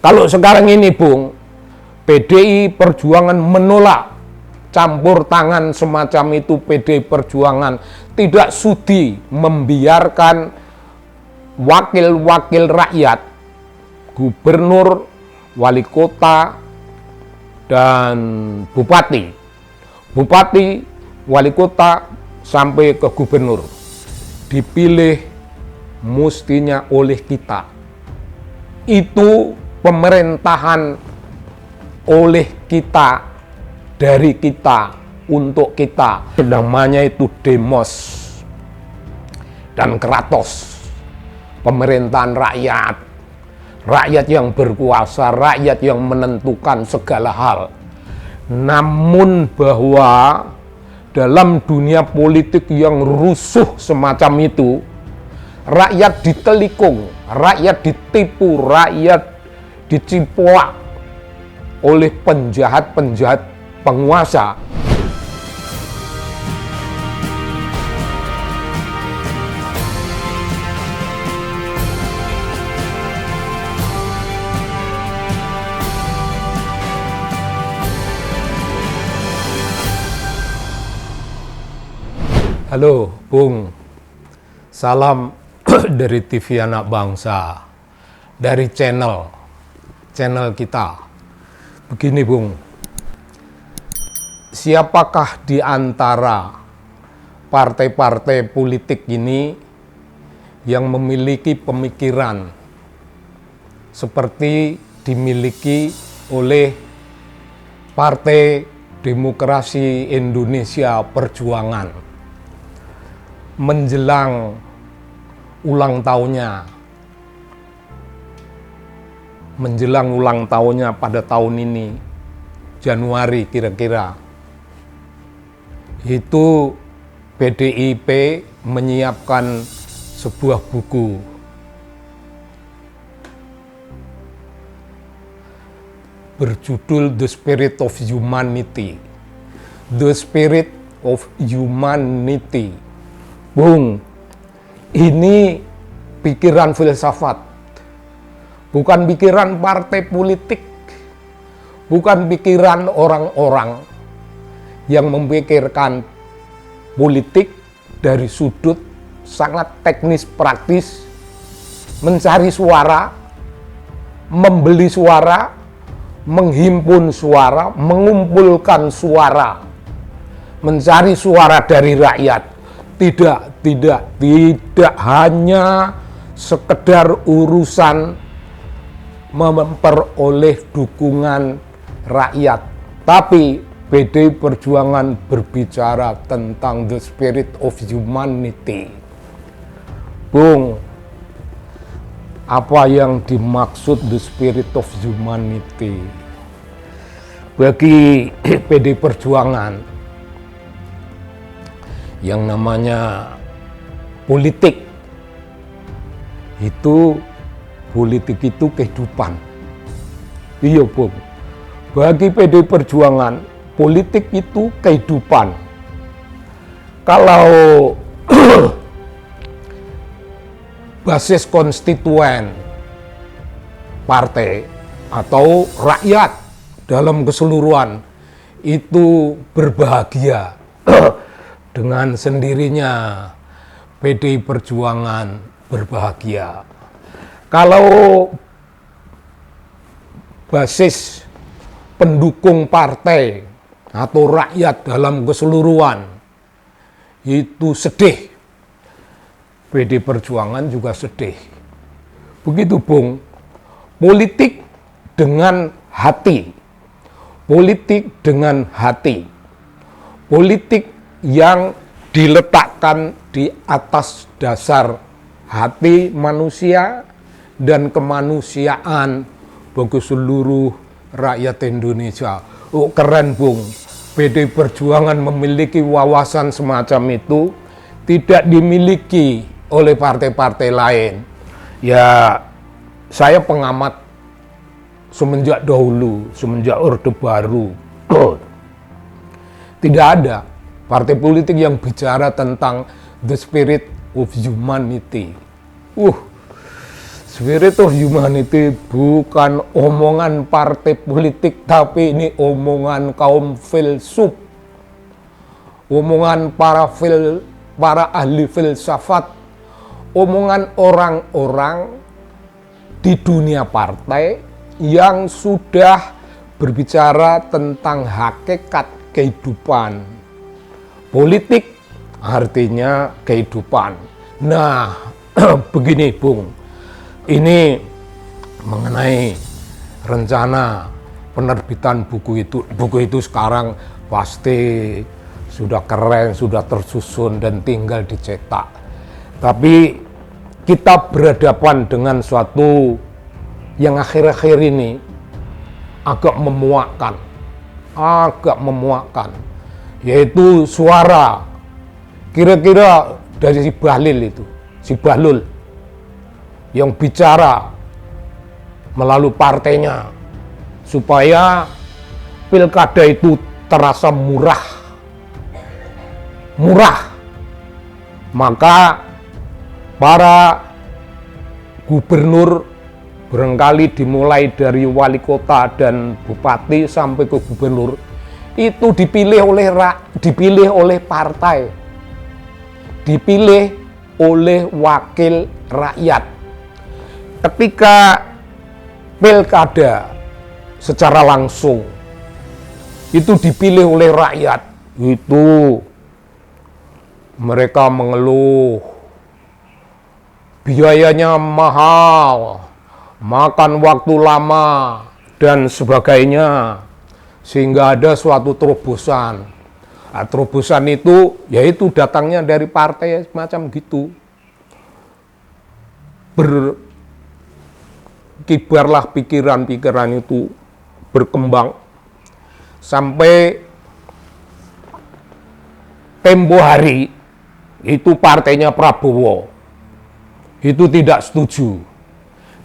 Kalau sekarang ini Bung, PDI Perjuangan menolak campur tangan semacam itu. PDI Perjuangan tidak sudi membiarkan wakil-wakil rakyat, gubernur, wali kota, dan bupati, wali kota, sampai ke gubernur dipilih mestinya oleh kita. Itu pemerintahan oleh kita, dari kita, untuk kita. Namanya itu demos dan kratos. Pemerintahan rakyat, rakyat yang berkuasa, rakyat yang menentukan segala hal. Namun bahwa dalam dunia politik yang rusuh semacam itu, rakyat ditelikung, rakyat ditipu, rakyat dicipoak oleh penjahat-penjahat penguasa. Halo Bung, salam dari TV Anak Bangsa, dari channel kita. Begini Bung, siapakah di antara partai-partai politik ini yang memiliki pemikiran seperti dimiliki oleh Partai Demokrasi Indonesia Perjuangan menjelang ulang tahunnya pada tahun ini, Januari kira-kira, itu PDIP menyiapkan sebuah buku berjudul The Spirit of Humanity. The Spirit of Humanity. Bung, ini pikiran filsafat, bukan pikiran partai politik, bukan pikiran orang-orang yang memikirkan politik dari sudut sangat teknis praktis, mencari suara, membeli suara, menghimpun suara, mengumpulkan suara, mencari suara dari rakyat. Tidak hanya sekedar urusan memperoleh dukungan rakyat, tapi PDI Perjuangan berbicara tentang the spirit of humanity. Bung, apa yang dimaksud the spirit of humanity? Bagi PDI Perjuangan, yang namanya politik itu kehidupan. Iya Bung, bagi PDI Perjuangan politik itu kehidupan. Kalau basis konstituen partai atau rakyat dalam keseluruhan itu berbahagia, dengan sendirinya PDI Perjuangan berbahagia. Kalau basis pendukung partai atau rakyat dalam keseluruhan itu sedih, PDI Perjuangan juga sedih. Begitu Bung, politik dengan hati, politik dengan hati, politik yang diletakkan di atas dasar hati manusia dan kemanusiaan bagi seluruh rakyat Indonesia. Oh keren Bung, PDI Perjuangan memiliki wawasan semacam itu, tidak dimiliki oleh partai-partai lain. Ya, saya pengamat semenjak dahulu, semenjak Orde Baru, tidak ada partai politik yang bicara tentang the spirit of humanity. Spirit of Humanity bukan omongan partai politik, tapi ini omongan kaum filsuf, omongan para ahli filsafat, omongan orang-orang di dunia partai yang sudah berbicara tentang hakikat kehidupan. Politik artinya kehidupan. Nah, begini Bung, ini mengenai rencana penerbitan buku itu. Buku itu sekarang pasti sudah keren, sudah tersusun dan tinggal dicetak. Tapi kita berhadapan dengan suatu yang akhir-akhir ini agak memuakkan, yaitu suara kira-kira dari si Bahlil yang bicara melalui partainya supaya pilkada itu terasa murah. Maka para gubernur, barangkali dimulai dari wali kota dan bupati sampai ke gubernur, itu dipilih oleh partai, dipilih oleh wakil rakyat. Ketika pilkada secara langsung itu dipilih oleh rakyat, itu mereka mengeluh biayanya mahal, makan waktu lama dan sebagainya, sehingga ada suatu terobosan. Nah, terobosan itu yaitu datangnya dari partai semacam gitu. Berkibarlah pikiran-pikiran itu berkembang sampai tempo hari itu partainya Prabowo itu tidak setuju.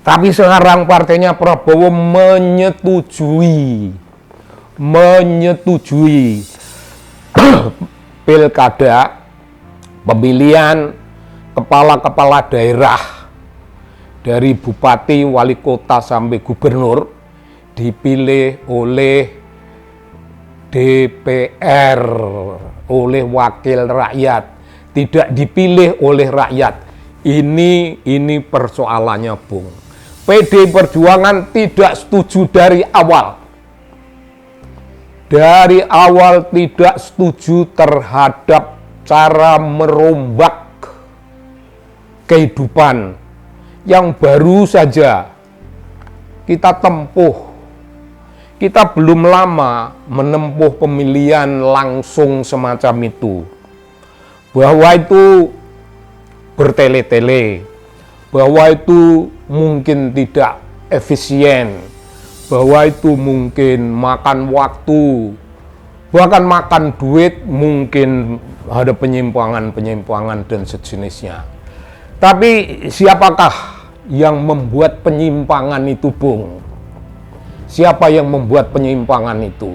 Tapi sekarang partainya Prabowo menyetujui pilkada, pemilihan kepala-kepala daerah dari bupati, wali kota sampai gubernur dipilih oleh DPR, oleh wakil rakyat, tidak dipilih oleh rakyat. Ini persoalannya, Bung. PD Perjuangan tidak setuju dari awal. Dari awal tidak setuju terhadap cara merombak kehidupan yang baru saja kita tempuh. Kita belum lama menempuh pemilihan langsung semacam itu. Bahwa itu bertele-tele, bahwa itu mungkin tidak efisien, bahwa itu mungkin makan waktu, bahkan makan duit, mungkin ada penyimpangan-penyimpangan dan sejenisnya. Tapi siapakah yang membuat penyimpangan itu, Bung? Siapa yang membuat penyimpangan itu?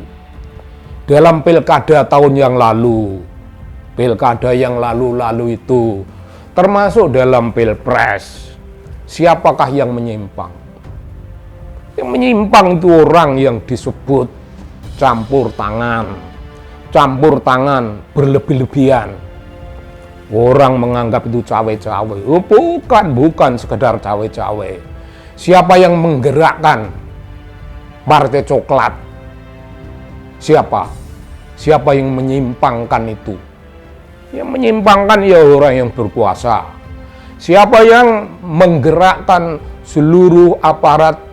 Dalam pilkada tahun yang lalu, pilkada yang lalu-lalu itu, termasuk dalam pilpres, siapakah yang menyimpang? Yang menyimpang itu orang yang disebut campur tangan berlebih-lebihan. Orang menganggap itu cawe-cawe. Oh, bukan sekedar cawe-cawe. Siapa yang menggerakkan partai coklat? Siapa yang menyimpangkan itu? Yang menyimpangkan ya orang yang berkuasa. Siapa yang menggerakkan seluruh aparat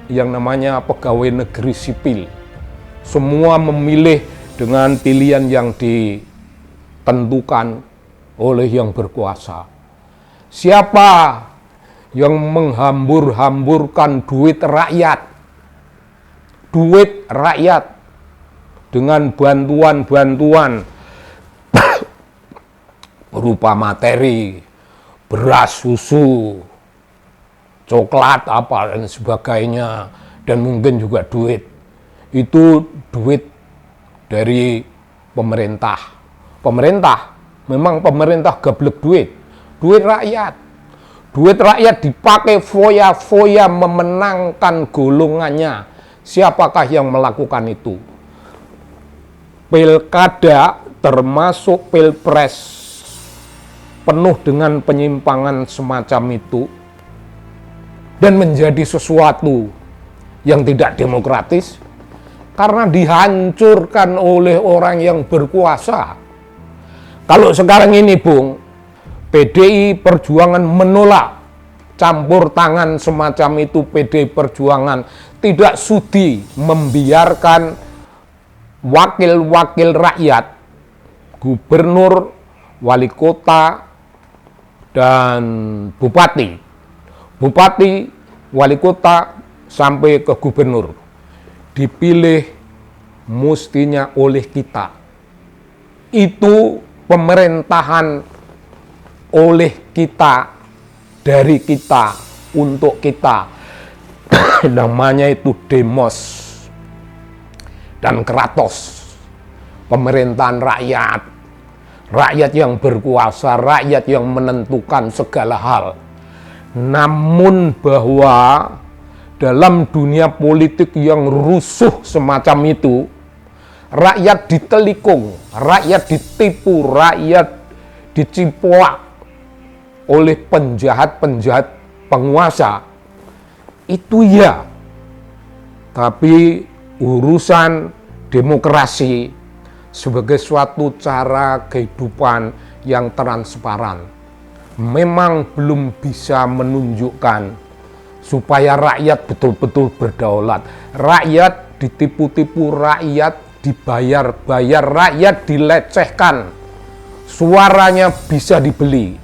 yang namanya pegawai negeri sipil? Semua memilih dengan pilihan yang ditentukan oleh yang berkuasa. Siapa yang menghambur-hamburkan duit rakyat dengan bantuan-bantuan berupa materi, beras, susu, coklat, apa dan sebagainya, dan mungkin juga duit. Itu duit dari pemerintah. Memang pemerintah gablek duit rakyat. Duit rakyat dipakai foya-foya memenangkan golongannya. Siapakah yang melakukan itu? Pilkada termasuk pilpres penuh dengan penyimpangan semacam itu dan menjadi sesuatu yang tidak demokratis karena dihancurkan oleh orang yang berkuasa. Kalau sekarang ini, Bung, PDI Perjuangan menolak campur tangan semacam itu. PDI Perjuangan tidak sudi membiarkan wakil-wakil rakyat, gubernur, wali kota, dan bupati, wali kota, sampai ke gubernur dipilih mestinya oleh kita. Itu pemerintahan oleh kita, dari kita, untuk kita. Namanya itu demos dan kratos. Pemerintahan rakyat, rakyat yang berkuasa, rakyat yang menentukan segala hal. Namun bahwa dalam dunia politik yang rusuh semacam itu, rakyat ditelikung, rakyat ditipu, rakyat dicipoak oleh penjahat-penjahat penguasa, itu ya. Tapi urusan demokrasi sebagai suatu cara kehidupan yang transparan memang belum bisa menunjukkan supaya rakyat betul-betul berdaulat. Rakyat ditipu-tipu, rakyat dibayar-bayar, rakyat dilecehkan, suaranya bisa dibeli.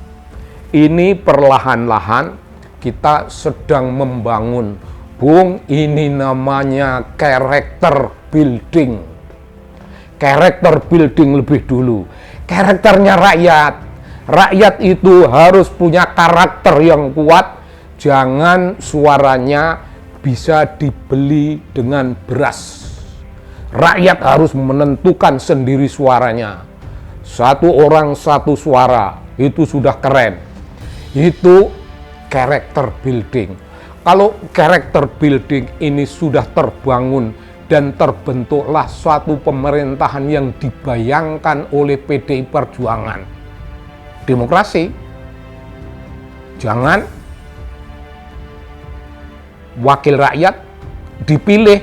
Ini perlahan-lahan kita sedang membangun, Bung, ini namanya character building. Character building lebih dulu. Karakternya rakyat. Rakyat itu harus punya karakter yang kuat. Jangan suaranya bisa dibeli dengan beras. Rakyat harus menentukan sendiri suaranya. Satu orang satu suara, itu sudah keren. Itu character building. Kalau character building ini sudah terbangun dan terbentuklah suatu pemerintahan yang dibayangkan oleh PDI Perjuangan, demokrasi. Jangan wakil rakyat dipilih.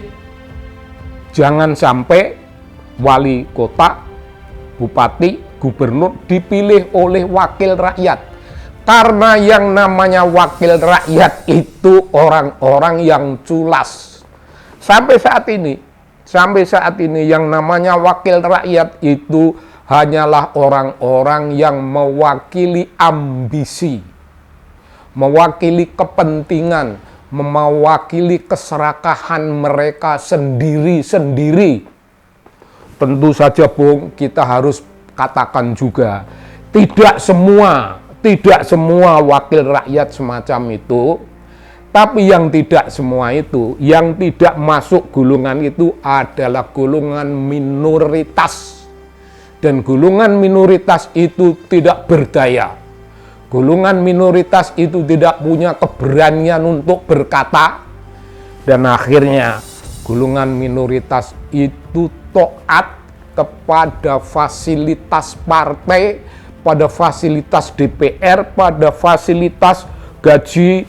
Jangan sampai wali kota, bupati, gubernur dipilih oleh wakil rakyat. Karena yang namanya wakil rakyat itu orang-orang yang culas. Sampai saat ini yang namanya wakil rakyat itu hanyalah orang-orang yang mewakili ambisi, mewakili kepentingan, mewakili keserakahan mereka sendiri-sendiri. Tentu saja, Bung, kita harus katakan juga, tidak semua wakil rakyat semacam itu, tapi yang tidak semua itu, yang tidak masuk golongan itu adalah golongan minoritas. Dan golongan minoritas itu tidak berdaya. Golongan minoritas itu tidak punya keberanian untuk berkata. Dan akhirnya golongan minoritas itu taat kepada fasilitas partai, pada fasilitas DPR, pada fasilitas gaji,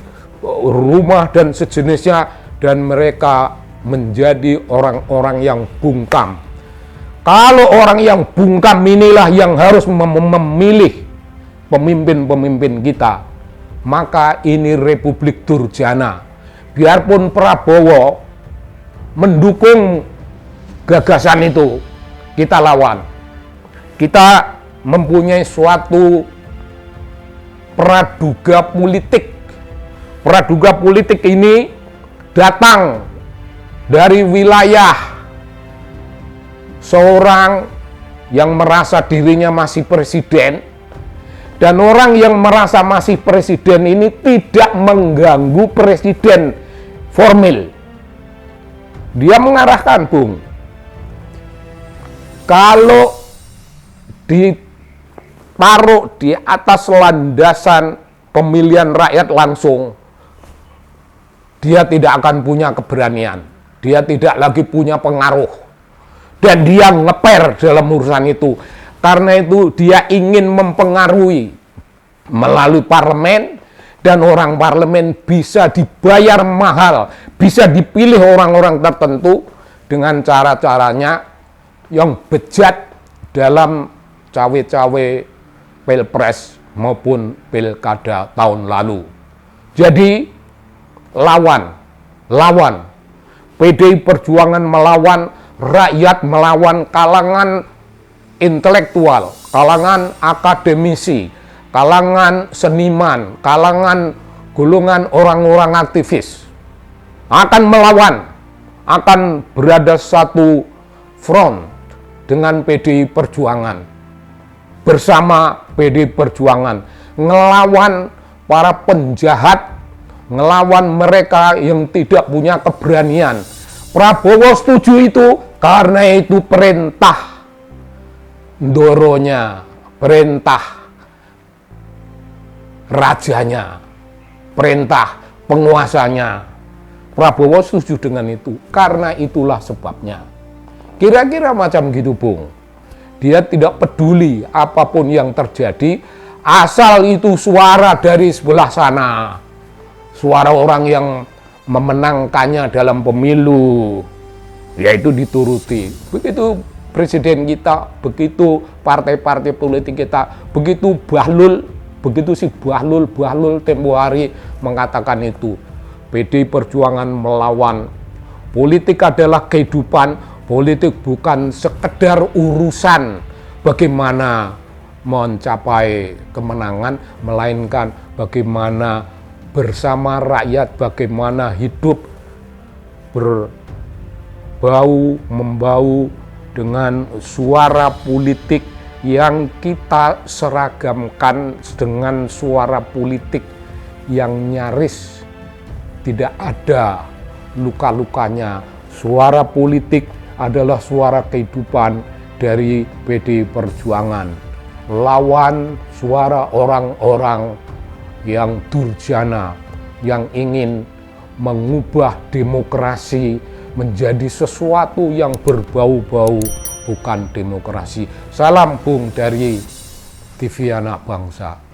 rumah, dan sejenisnya, dan mereka menjadi orang-orang yang bungkam. Kalau orang yang bungkam inilah yang harus memilih pemimpin-pemimpin kita, maka ini Republik Durjana. Biarpun Prabowo mendukung gagasan itu, kita lawan. Kita mempunyai suatu praduga politik. Praduga politik ini datang dari wilayah seorang yang merasa dirinya masih presiden, dan orang yang merasa masih presiden ini tidak mengganggu presiden formil. Dia mengarahkan, Bung, kalau ditaruh di atas landasan pemilihan rakyat langsung, dia tidak akan punya keberanian, dia tidak lagi punya pengaruh, dan dia ngeper dalam urusan itu. Karena itu dia ingin mempengaruhi melalui parlemen, dan orang parlemen bisa dibayar mahal, bisa dipilih orang-orang tertentu dengan cara-caranya yang bejat dalam cawe-cawe pilpres maupun pilkada tahun lalu. Jadi lawan PDI Perjuangan melawan rakyat, melawan kalangan intelektual, kalangan akademisi, kalangan seniman, kalangan golongan orang-orang aktivis, akan melawan, akan berada satu front dengan PDI Perjuangan, bersama PDI Perjuangan, ngelawan para penjahat, ngelawan mereka yang tidak punya keberanian. Prabowo setuju itu karena itu perintah ndoronya, perintah rajanya, perintah penguasanya. Prabowo setuju dengan itu, karena itulah sebabnya. Kira-kira macam gitu, Bung. Dia tidak peduli apapun yang terjadi, asal itu suara dari sebelah sana, suara orang yang memenangkannya dalam pemilu, yaitu dituruti. Begitu presiden kita, begitu partai-partai politik kita, begitu si Bahlul tempo hari mengatakan itu. PDI Perjuangan melawan. Politik adalah kehidupan, politik bukan sekedar urusan bagaimana mencapai kemenangan, melainkan bagaimana bersama rakyat, bagaimana hidup membau dengan suara politik yang kita seragamkan dengan suara politik yang nyaris tidak ada luka-lukanya. Suara politik adalah suara kehidupan dari PDI Perjuangan. Lawan suara orang-orang yang durjana, yang ingin mengubah demokrasi menjadi sesuatu yang berbau-bau bukan demokrasi. Salam Bung dari TV Anak Bangsa.